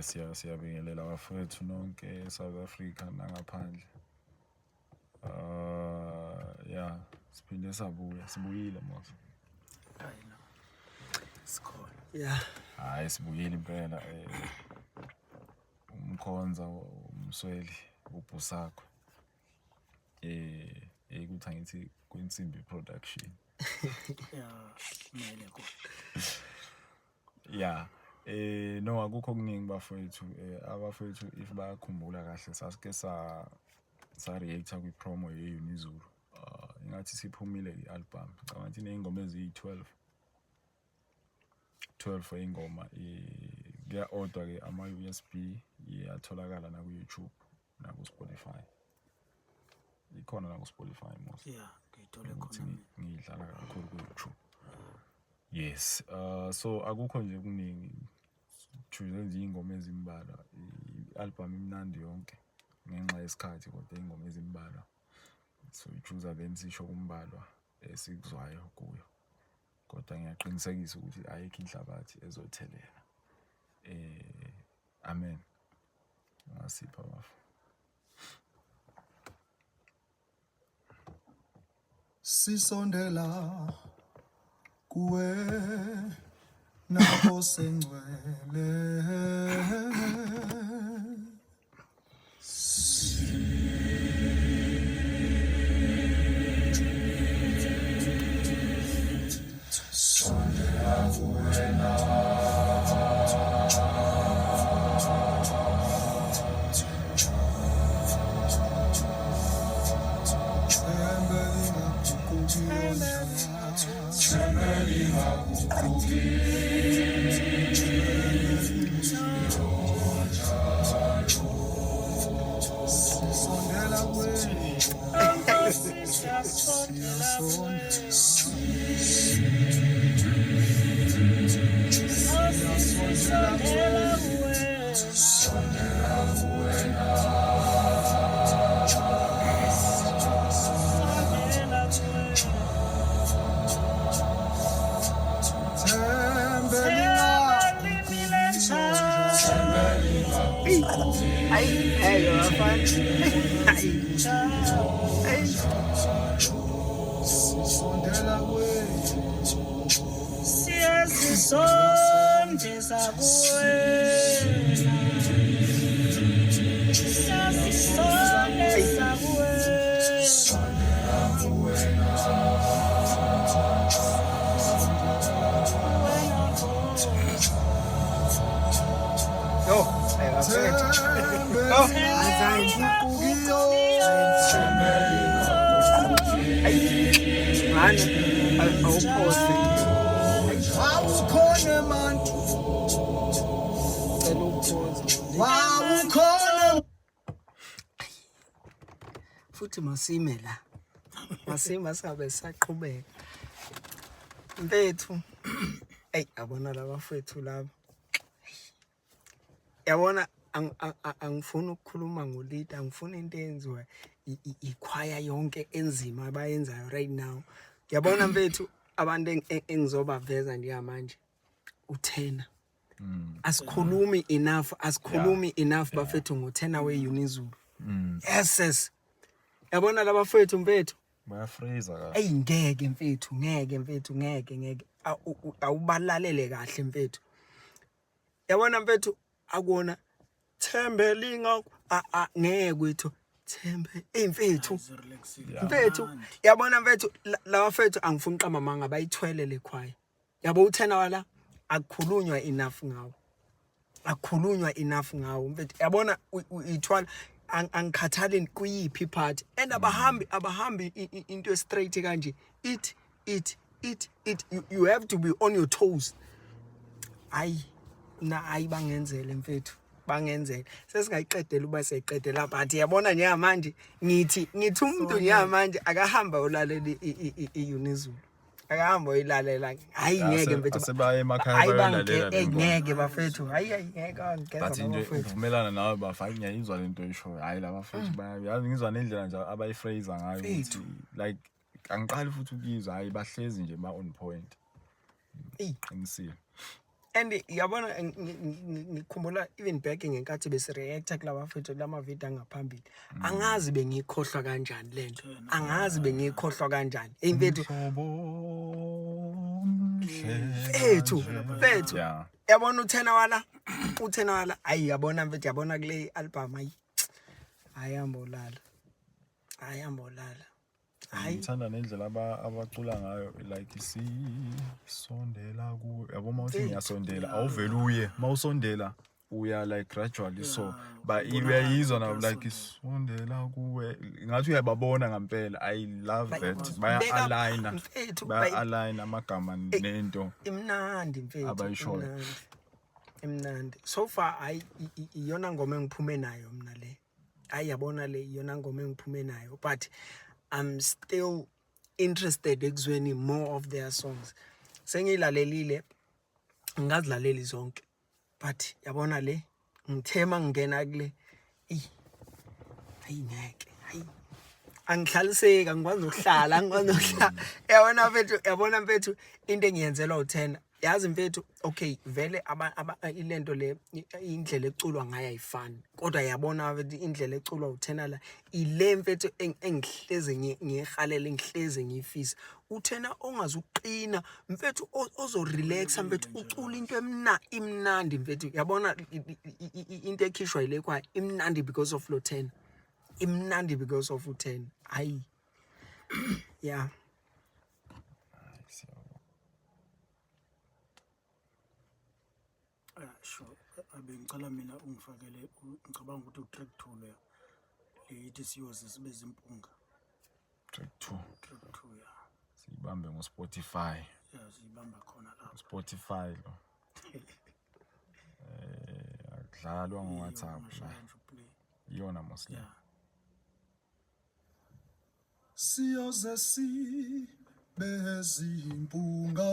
Siyabingelela bafowethu nonke South Africa nangaphandle. Yeah, siphinde sibuyile mos. Hayi no. Sikhona. Yeah. Hayi sibuyile impela umkhonza umsweli ubhusakho. Ukuthi angithi kwensimbi production. Yeah, kumele kodwa. Yeah. No akukho okuningi bafowethu abafowethu if bayakhumbula kahle sasike sa reacta kwi promo ye Unizulu ingathi siphumile ialbum ngathi inengoma eziyi12 ingoma kuya order ke ama USB iyatholakala na ku YouTube na ku Spotify ikhona na ku Spotify most yeah ngiyithola khona ngidlala kakhulu ku YouTube yes so akukho nje kuningi choose ingoma ezimbalwa ialbum imnandi yonke ngenxa yesikhathi kodwa ingoma ezimbalwa so ichoose then sisho kumbalwa esikuzwayo kuyo kodwa ngiyaqinisekisa ukuthi ayikho inhlabathi ezothelela amen ngasipha bafu sisondela kuwe napho sengcwele futhi masime la masima sabe saqhubeka mfethu abona labafethu laba yabona angifuni ukukhuluma ngolida angifuni into enziwa ikhwaya yonke enzima abayenzayo right now yabona mfethu abantu engizobaveza njengamanje uThena asikhulumi enough bafethu ngoThena we Unizulu yes yabona labafethu mfethu bayafreeza kahle ngeke mfethu ngeke awubalalele kahle mfethu yabona mfethu akona thembelinga ngeke kwethu thembe mfethu yabona mfethu labafethu angifuni uqamba manga bayithwele lekhwaya yabo uThena wala akukhulunywa enough ngawo mfethu yabona uyithwala angikhathali kuyiphi part and abahambi into straight kanje it you have to be on your toes ayi bangenzele mfethu bangenzele sesingayiqedela uba siyayiqedela but yabona njengamanje ngithi umuntu njengamanje akahamba ulalela iUnizulu akahamba uyilalela hayi ngeke mfethu asebaye emakhaya bayolalela ngeke bafethu hayi ngeke angeza bathi nje uvumelana nawe bafaka ngiyayizwa lento esho hayi labafethu bayazi ngizwa nendlela nje abayifraser ngayo ukuthi like angiqali futhi ukuyizwa hayi bahlezi nje ba on point qinisile and yabona ngikhumbula even back ngenkathi besireacta kulaba mfethu lama video angaphambili angazi bengikhohlwa kanjani lento angazi bengikhohlwa kanjani hey mfethu mfethu Yeah. yabona uthena wala ayi yabona mfethu yabona kule album ayi ayambolala hayi ngithanda nendlela abacula ngayo like isondela kuwe yabo mawuthi ngiyasondela awuvela uye mawusondela uya like gradually so but uyayizwa na like isondela kuwe ngathi uyababona ngempela I love that baya align amagama nento imnandi mfethu abayishoyo imnandi so far iyona ngoma engiphume nayo mina le ayabona le iyona ngoma engiphume nayo but I'm still interested ekuzweni more of their songs sengilalelile ngazidlaleli zonke but yabona le ngithema ngena kule ayingeke angihlaliseki angikwazi ukuhlala yabona mfethu into engiyenzelwa u10 yazi mfethu okay vele ilento le indlela eculwa ngayo ayifani kodwa yabona mfethu indlela eculwa u10 la ile mfethu engihleze ngihalele ngihleze ngifisa u10 ongazuqina mfethu ozo relaxa mfethu ucula into imnandi mfethu yabona into ekhishwa ile kwa imnandi because of lo 10 imnandi because of u10 hayi yeah sure abengicela mina ungifakele ngicabanga ukuthi utrack 2 le leyithi siyoze sibe zimpunga track 2 ya siyibambe ngo Spotify ya siyibamba khona lapha Spotify lo akudlalwa ngo WhatsApp la iyona mosla ya siyoze bezimpunga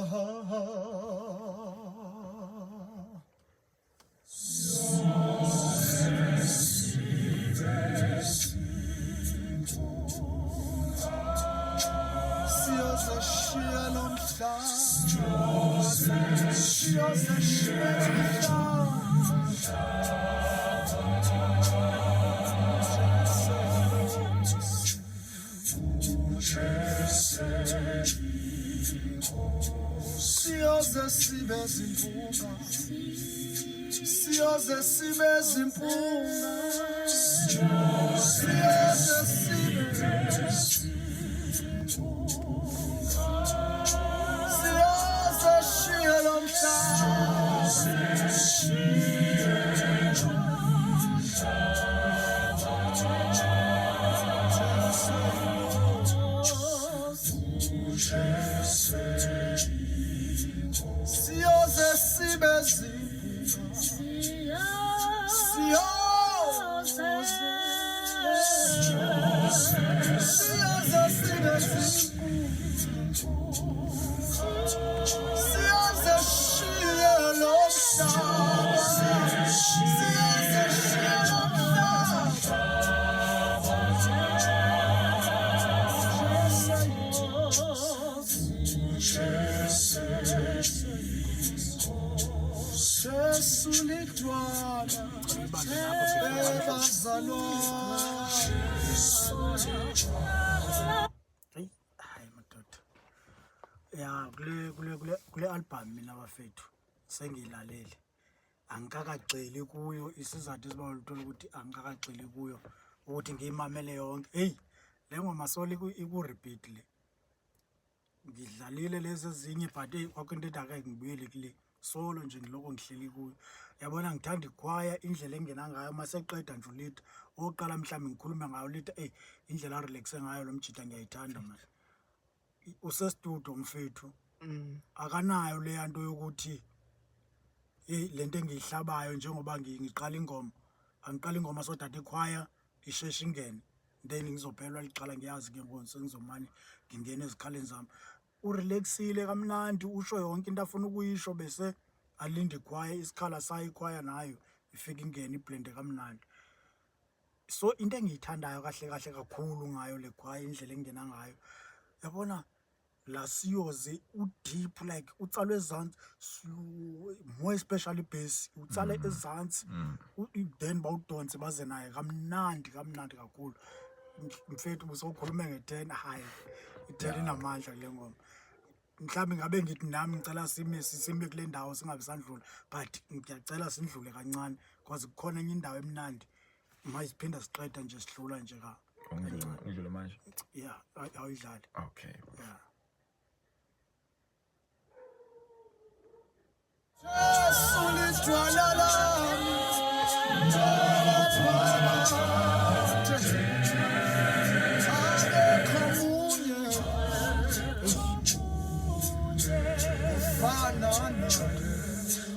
siyoze shia lomhlaba siyoze shia siyoze sibe zimpunga siyoze sibe zimpunga siyoze sibe siyoze shia siyoze sibe zimpunga siyoze sibe siyoze shia lomhlaba siyoze shia sesulitwana ebazalwana hayi madoda ya kule album mina bafethu sengiyilalele angikakagceli kuyo isizathu esibalulekile ukuthi angikakagceli kuyo ukuthi ngiyimamele yonke hey le ngoma soli iku repeat le ngidlalile lezi ezinye but kwakunto ethi ake ngibuyele kule solo nje ngiloko ngihleli kuyo yabona ngithanda ikhwaya indlela engena ngayo maseqeda nje ulithi oqala mhlawumbe ngikhuluma ngayo lithi indlela relaxe ngayo lo mjida ngiyayithanda manje usestudio mfethu akanayo le yanto yokuthi lento engiyihlabayo njengoba ngiqala ingoma angiqala ingoma so that ikhwaya isheshe ingene then ngizophelwa liqala ngiyazi ke ngoba sengizomani ngingena ezikhaleni zami urelaxile kamnandi usho yonke into afuna ukuyisho bese alinde ikhwaya isikhala sayo ikhwaya nayo ifika ingene iblend kamnandi so into engiyithandayo kahle kakhulu ngayo le khwaya indlela engena ngayo yabona la siyoze deep like utsalo ezantsi slow, more especially bass utsale ezantsi then bawudonse baze naye kamnandi kakhulu. Mfethu busawukhulume nge-10 hayi i-10 inamandla kule ngoma. Mhlawumbe ngabe ngithi nami ngicela sime kule ndawo singabe sandlula but ngiyacela sindlule kancane because kukhona enye indawo emnandi mayisiphinda siqeda nje sidlula nje ka Ungidlule manje. yeah awuyidlali Okay. yeah.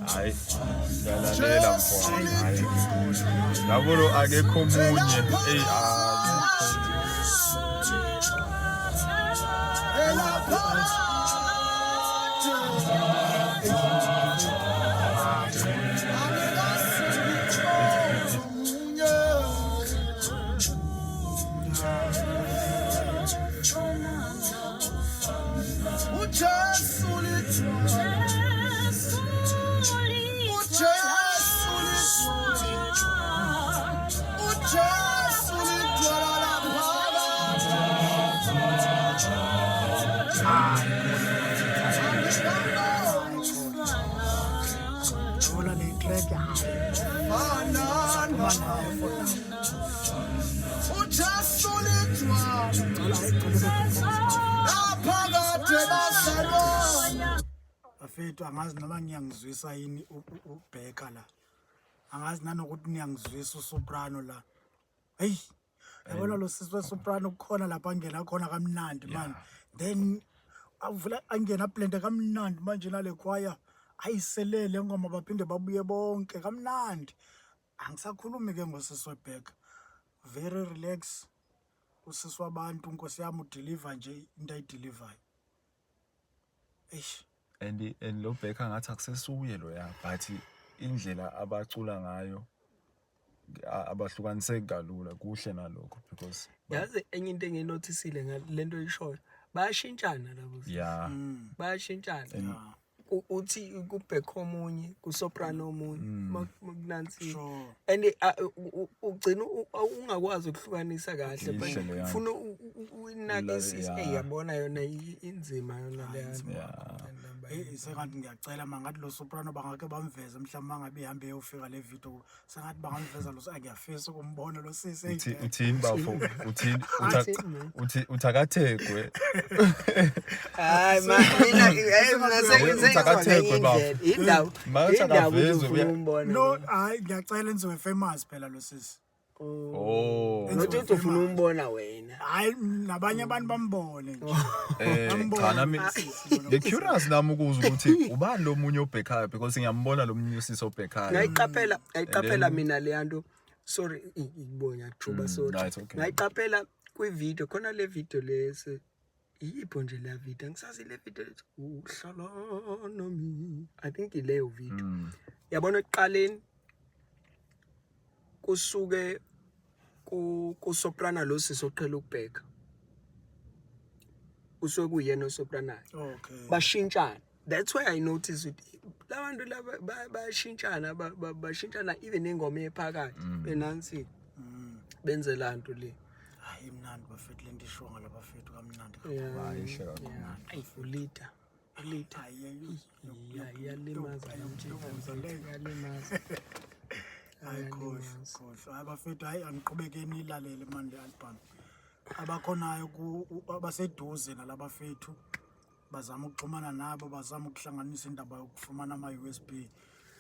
Hayi. Ngalalela mfowethu. Hayi. Ngabona akekho omunye. Yabona le track bafethu angazi noma ngiyangizwisa yini ubheka la, angazi nanokuthi niyangizwisa usoprano la. Hey yabona lo sisi wesoprano kukhona lapha angena khona kamnandi man, then avula angena blende kamnandi manje nale choir ayiselele ngoma baphinde babuye bonke kamnandi. Angisakhulumi ke ngosisi webheka, very relax usisi wabantu, Nkosi yami udeliver nje into ayideliver. Eish And lo Bheka ngathi akusesuye lo ya but indlela abacula ngayo abahlukanise kalula kuhle nalokho because yazi enye into enginotisile ngalento oyishoyo bayashintshana labo. yeah Bayashintshana. Uthi kubhekho omunye kusoprano omunye makunansi sure. and ugcina ungakwazi ukuhlukanisa kahle but Yihle leyo. ufuna uyinakisisa Yeah. yabona yona inzima yona leyo. Sengathi ngiyacela mangathi lo soprano bangake bamveze mhlawumbe mangabe ihambe eyofika le video sengathi bangamveza lo ngiyafisa ukumbona lo sisi. uthini bafo uthini uthakathekwe Hayi mina Uthakathekwe bafo. indawo Manje akavezwe, ufuna umbona. No hayi ngiyacela enziwe famous phela lo sisi. oh Nothi ufuna umbona wena. Hayi nabanye abantu bambone nje. cha nami ngi-curious nami ukuzwa ukuthi ubani lo munye obhekayo because ngiyambona lo munye usisi obhekayo. Ngayiqaphela mina le yanto, sorry ibonya kujuba sorry. no, it's okay. Ngayiqaphela kwi-video khona le video lese yipho nje la video angisazi le video uhlala nami, I think ileyo video. Yabona ekuqaleni kusuke kusoprano lo sisoqhela ukubheka, usuke kuyena osoprano Okay. bashintshana. That's why I noticed ukuthi labantu laba bayashintshana bashintshana even ingoma ephakathi benansi benze lanto le. Hayi mnandi bafethu lento isho ngala bafethu kamnandi. Yihle kakhulu. Ayi ulita iyalimaza iyalimaza. Hayi khohle. Hayi bafethu hayi angiqhubekeni ilalele manje album. Abakhonayo abaseduze nalabafethu bazama ukuxhumana nabo, bazama ukuhlanganisa indaba yokufumana ama-USB.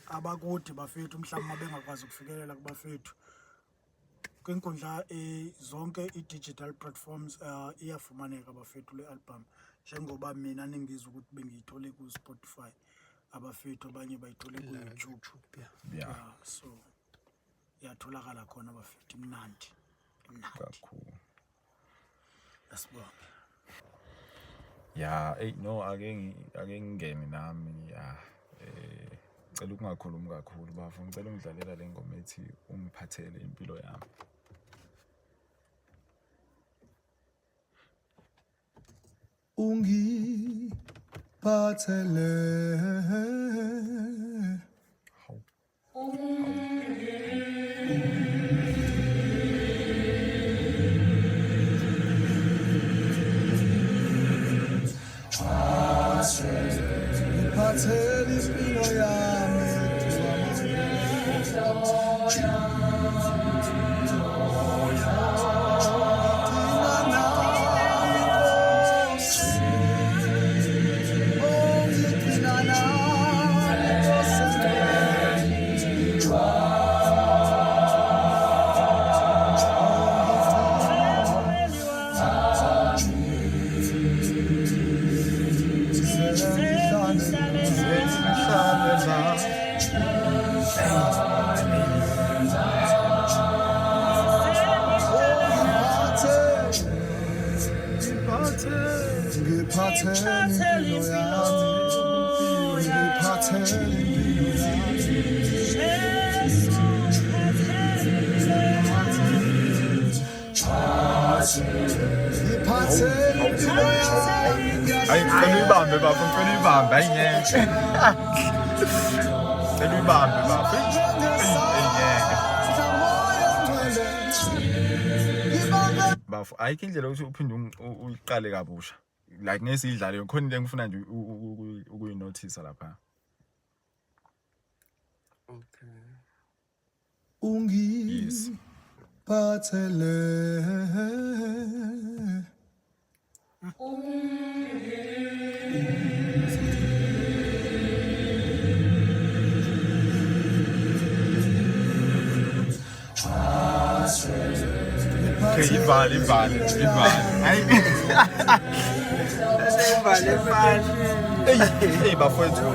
Abakude bafethu mhlawumbe bengakwazi ukufikelela kubafethu kwinkundla zonke i-digital platforms iyafumaneka bafethu le album, njengoba mina ningizwa ukuthi bengiyithole ku-Spotify, abafethu abanye bayithole ku-YouTube. Yeah. So iyatholakala khona bafethu, imnandi Kakhulu. asibonge. Yeah, no ake ngingene nami ya ngicela ukungakhulumi kakhulu bafo, ngicela ungidlalela le ngoma ethi ungiphathele impilo yami. ungiphathele ngiphathele impilo yami ngiphathele impilo yami ngiphathele impilo yami ngiphathele impilo yami Hayi ngicela uyibambe bafo ngicela uyibambe ayingeke. Ngicela uyibambe bafo. Bafo ayikho indlela ukuthi uphinde uyiqale kabusha. Like ngesidlalo khona into engifuna nje ukuyinothisa lapha. Okay. Yes. ungiphathele Okay, ivale. Hayi. Hey bafowethu.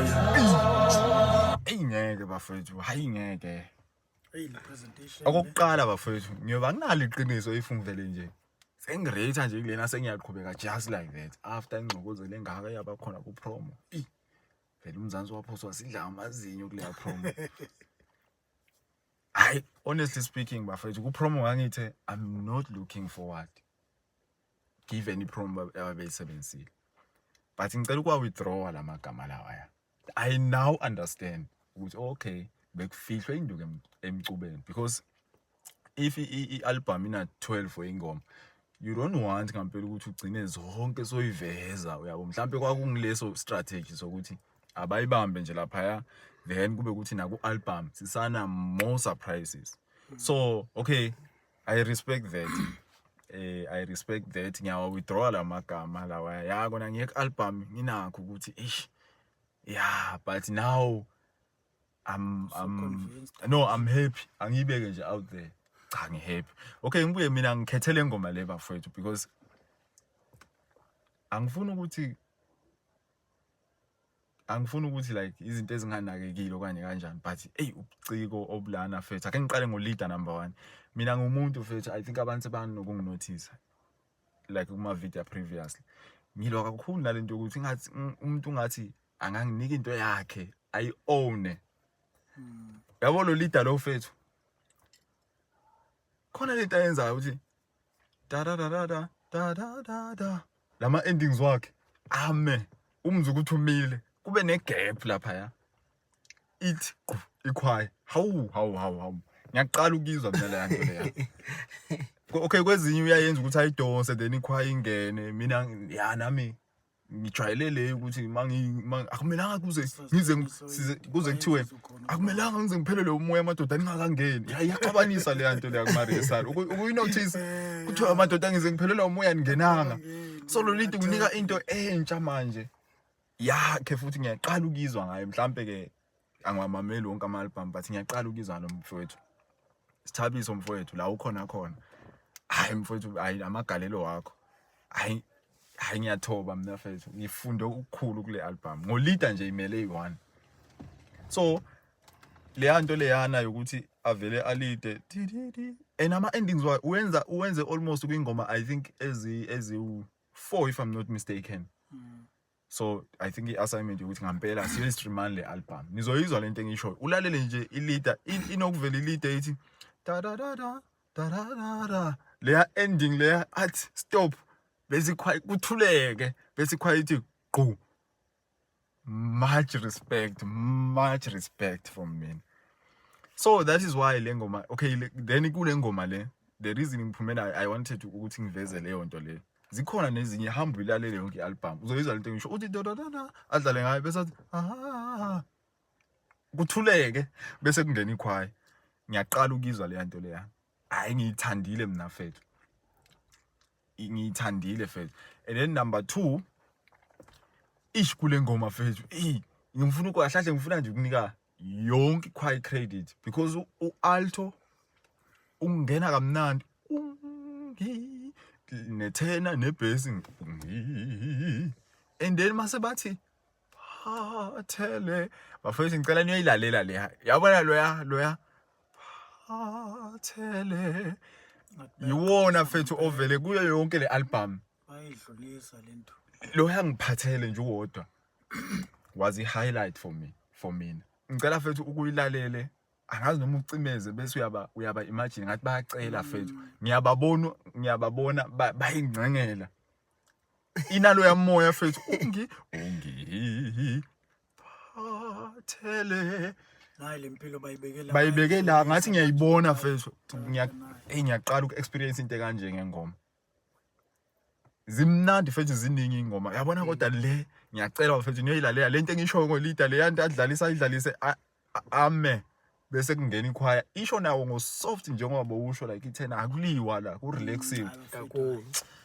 Ngeke bafowethu, hayi ngeke. Hey, le presentation. Okokuqala bafowethu, ngiyoba nginalo iqiniso ifungivele nje. Sengirate nje kulena sengiyaqhubeka just like that. After ingcokozelo engaka yaba khona ku promo. Vele umzansi waphoswa sidla amazinyo kule promo. Hayi, honestly speaking bafowethu, ku promo ngangithe I'm not looking forward. Give any promo ababeyisebenzile. But ngicela ukwa withdraw lamagama lawa. I now understand ukuthi okay, bekufihlwe induku emcubeni because if i-album ina 12 ingoma, you don't want ngempela ukuthi ugcine zonke soyiveza uyabo mhlambe kwakungileso strategy sokuthi abayibambe nje lapha then kube ukuthi na ku album sisana more surprises. So okay, I respect that. I respect that. Ngiyawa withdraw lamagama lawa ya kona ngiyek album nginakho ukuthi yeah, but now I'm happy. Angiyibeke nje out there. Cha ngihappy. Okay, ngibuye mina ngikhethele ingoma le bafowethu because angifuni ukuthi like izinto ezinganakekile okanye kanjani, but hey ubuciko obulana fethu ake ngiqale ngo-leader number 1. Mina ngumuntu fethu I think abantu banokunginothisa like kuma video previously ngilwa kakhulu nalento ukuthi ngathi umuntu ngathi anganginika into yakhe I own. Yabo lo leader lo fethu khona lento ayenzayo ukuthi da da da da da da da da lama endings wakhe ame umzi ukuthi umile kube ne gap lapha ya ithi ikhwaye hawu ngiyaqala ukizwa mina le nto leya. Okay, kwezinye uyayenza ukuthi ayidonse then ikhwaye ingene mina ya nami ngijwayelele ukuthi akumelanga kuze kuthiwe akumelanga ngize ngiphelele umoya amadoda ningakangeni. Iyaqabanisa le nto leya kumaresali ukuyinotice kuthiwa amadoda ngize ngiphelele umoya ningenanga. So lo lithi kunika into entsha manje yakhe futhi ngiyaqala ukizwa ngayo mhlambe ke angwamameli wonke ama-album but ngiyaqala ukizwa nomfowethu Sithabiso mfowethu la ukhona hayi mfowethu hayi amagalelo wakho hayi ngiyathoba mina mfowethu ngifunde ukukhulu kule album ngo-leader nje imele i1. So le nto leyana yokuthi avele alide and ama-endings uwenze almost kwingoma I think ezi-4 if I'm not mistaken. So I think i-assignment yokuthi ngampela siyo-streamani le album nizoyizwa lento engishoyo ulalele nje i-leader inokuvela i-leader ethi da da da da da da da leya ending leya athi stop bese kuthuleke bese ithi qhu. Much respect from me. So that is why le ngoma, okay, then kule ngoma le, the reason ngiphumela I wanted ukuthi ngiveze leyo nto le. Zikhona nezinye hamba uyilalele yonke i-album. Uzoyizwa lento ngisho uthi dododana adlale ngayo bese athi kuthuleke bese kungena ikhwaya. Ngiyaqala ukuzwa le nto leya. Hayi ngiyithandile mina fethu. Ngiyithandile fethu. And then number 2, kule ngoma fethu, ngifuna ukwahlahle ngifuna nje ukunika yonke ikhwaya credit because u-alto ungena kamnandi nethena nebass and then mase bathi phathele bafethu ngicela niyoyilalela leya yabona loya phathele yiwona fethu ovele kuyo yonke le album bayidlulisa lento loya ngiphathele nje uwodwa was a highlight for mina ngicela fethu ukuyilalele angazi noma ucimeze bese uyaba imagine ngathi bayacela fethu ngiyababona bayingcengela inalo yamoya fethu ungi phathele nayi lempilo bayibeke la ngathi ngiyayibona fethu ngiyaqala uku-experience into kanje ngengoma zimnandi fethu ziningi ingoma yabona kodwa le ngiyacela fethu niyoyilalela lento engisho ngolida le yanto adlalise ame bese kungena ikhwaya isho nawo ngo soft njengoba usho like ithena akuliwa la ku relaxive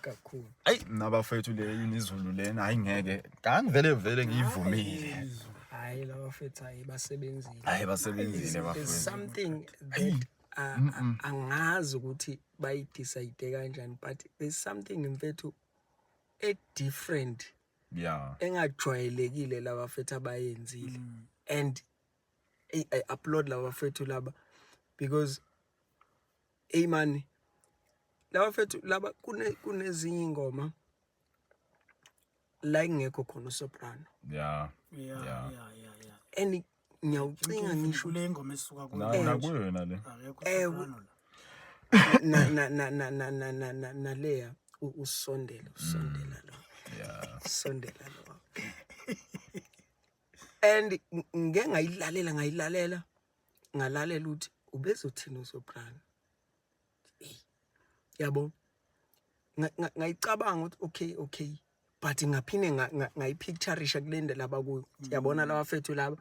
kakhulu ayi nabafethu le inizulu lena hayi ngeke ngangivele ngiyivumile hayi laba fethu basebenzile bafethu there's something that angazi ukuthi bayidecide kanjani but there's something mfethu a different engajwayelekile laba fethu abayenzile and I upload laba fethu laba because man laba fethu laba kunezinye ingoma la ngekho khona soprano and ngiyawucinga ngisho le ngoma esuka nakuyona le naleya usondela lo sondela lo and ngayilalela ukuthi ubezothina usoprano yabo ngayicabanga ukuthi okay but ngaphinde ngayipictureisha kulende laba kuyo yabona laba fethu laba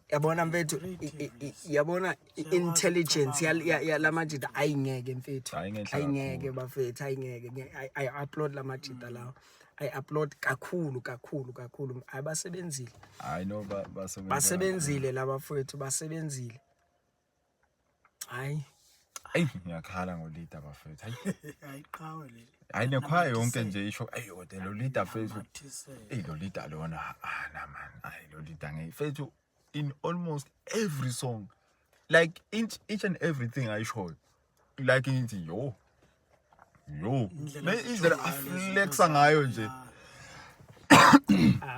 yabona mfethu yabona intelligence yalamajita ayingeke mfethu ayingeke bafethu ayingeke I upload lamajita lawo I upload kakhulu abasebenzile I know basebenzile laba fethu basebenzile hayi ngiyakhala ngolida bafethu ayiqhawe le nekhwaya yonke nje isho kodwa lo leader fethu lo leader lona man lo leader ngefethu in almost every song like each and everything I show like ngithi yo indlela aflexa ngayo nje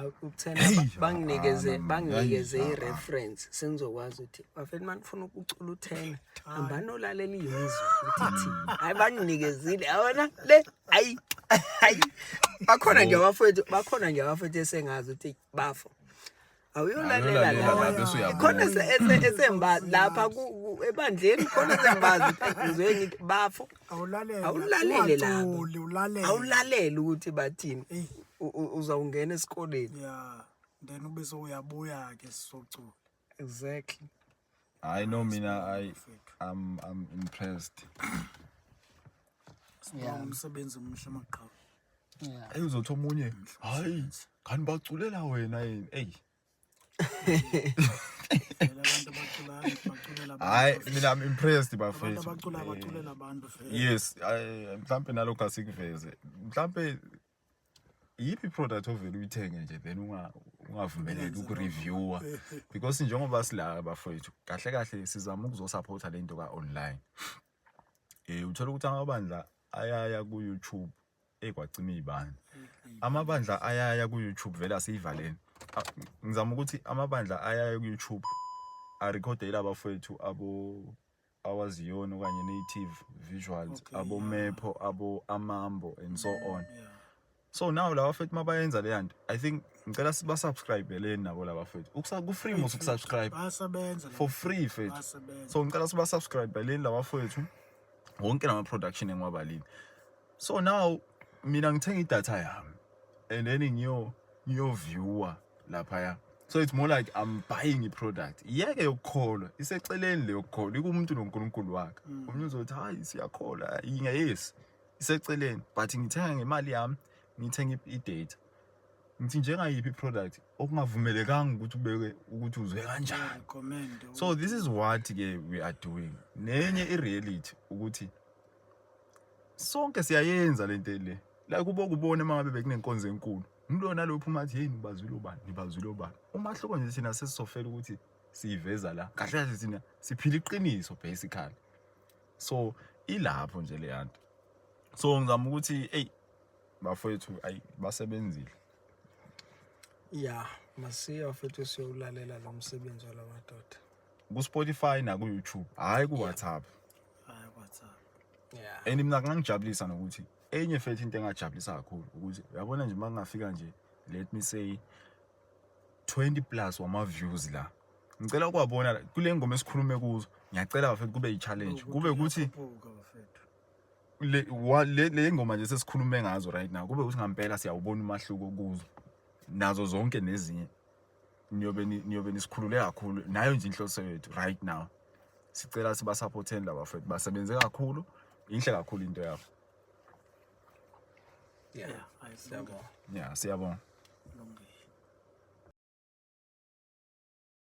ukuthena banginikeze i-reference sengizokwazi ukuthi bafethu manifuna ukucula uthena hambani olalela imizwa ukuthi hayi banginikezile yabona le hayi bakhona nje abafethu esengazi ukuthi bafo awuyolalela la khona esemba lapha ebandleni khona sembazi ngizwe ngithi bafo awulalele la awulalele ukuthi bathini uzawungena esikoleni then ube so uyabuya ke sisocula exactly I know mina I'm impressed umsebenzi omuhle maqhawe uzothi omunye hayi kanti baculela wena yini hayi mina I'm impressed bafethu baculela abantu yes mhlambe nalokho asikuveze mhlambe yipi product ovele uyithenge nje then ungavumeleki ukureviewer because njengoba sila bafethu kahle sizama ukuzosupporta lento ka-online uthola ukuthi amabandla ayaya ku-YouTube kwacima izibani amabandla ayaya ku-YouTube vele asiyivaleni ngizama ukuthi amabandla ayaya ku-YouTube arecordela abafethu awaziyona okanye native visuals abo Mepo abo Amambo and so on So now laba bafethu mabayenza le yanto I think ngicela siba subscribe le nabo laba bafethu ku free mos ukusubscribe bayasebenza for free fethu bayasebenza. so ngicela siba subscribe le laba bafethu wonke nama production engiwabalile so now mina ngithenga idatha yami and then ngiyo viewer lapha ya so it's more like I'm buying a product yeke yokukholwa iseceleni le yokukholwa ikumuntu noNkulunkulu wakhe umuntu uzothi hayi siyakholwa yes iseceleni but ngithenga ngemali yami ngithenga idata ngithi njengayiphi product okungavumelekanga ukuthi ubeke ukuthi uzwe kanjani Recommend. so this is what ke we are doing nenye ireality ukuthi sonke siyayenza lento le la kubo kubona mangabe bekunenkonzo enkulu ngilona lo phuma athi hey nibazwile ubani umahluko nje thina sesizofela ukuthi siyiveza la kahle kahle thina siphila iqiniso basically so ilapho nje le yanto so ngizama ukuthi hey bafowethu ayi basebenzile Yeah, masiya futhi siyolalela lo msebenzi walamadoda. ku Spotify na ku YouTube hayi ku WhatsApp Hayi WhatsApp. Yeah. and mina ngangijabulisa nokuthi enye futhi into engajabulisa kakhulu ukuthi uyabona nje mangafika nje let me say 20 plus wama views la ngicela ukwabona kule ngoma esikhulume kuzo ngiyacela bafethu kube i challenge kube ukuthi le ngoma nje sesikhulume ngazo right now kube ukuthi ngempela siyawubona umahluko kuzo nazo zonke nezinye niyobe nisikhulule kakhulu nayo nje inhloso yethu right now sicela siba supporteni laba bafethu basebenze kakhulu inhle kakhulu into yabo Yeah. Yeah, Siyabonga. yeah siyabonga Lungile.